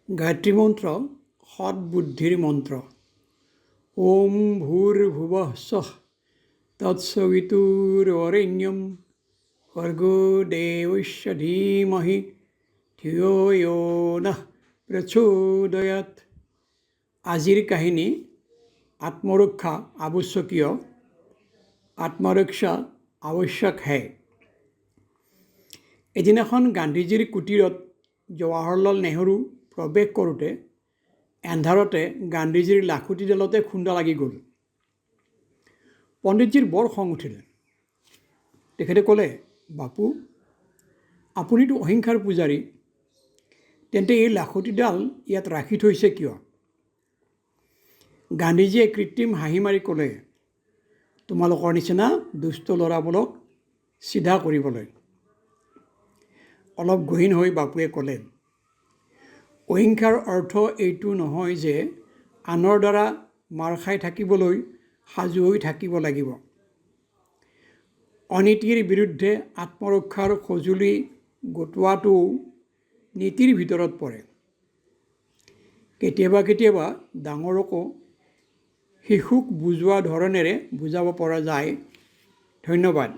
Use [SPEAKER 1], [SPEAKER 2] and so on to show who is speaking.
[SPEAKER 1] গায়ত্ৰী মন্ত্ৰ সৎ বুদ্ধিৰ মন্ত্ৰ। ওম ভূৰ্ভুৱঃ স্বঃ তৎসবিতুৰ্বৰেণ্যম ভৰ্গো দেৱস্য ধীমহি ধিয়ো য়ো নঃ প্ৰচোদয়াৎ। আজিৰ কাহিনী আত্মৰক্ষা আৱশ্যকীয়, আত্মৰক্ষা আৱশ্যক হে। এদিনাখন গান্ধীজীৰ কুটীৰত জৱাহৰলাল নেহৰু প্ৰৱেশ কৰোঁতে এন্ধাৰতে গান্ধীজীৰ লাখুটিডালতে খুন্দা লাগি গ'ল। পণ্ডিতজীৰ বৰ খং উঠিল। তেখেতে ক'লে, বাপু, আপুনিতো অহিংসাৰ পূজাৰী, তেন্তে এই লাখুটিডাল ইয়াত ৰাখি থৈছে কিয়? গান্ধীজীয়ে কৃত্ৰিম হাঁহি মাৰি ক'লে, তোমালোকৰ নিচিনা দুষ্ট ল'ৰাবোৰক চিধা কৰিবলৈ। অলপ গহীন হৈ বাপুৱে ক'লে, অহিংসাৰ অৰ্থ এইটো নহয় যে আনৰ দ্বাৰা মাৰ খাই থাকিবলৈ সাজু হৈ থাকিব লাগিব। অনীতিৰ বিৰুদ্ধে আত্মৰক্ষাৰ সঁজুলি গোটোৱাটোও নীতিৰ ভিতৰত পৰে। কেতিয়াবা কেতিয়াবা ডাঙৰকো শিশুক বুজোৱা ধৰণেৰে বুজাব পৰা যায়। ধন্যবাদ।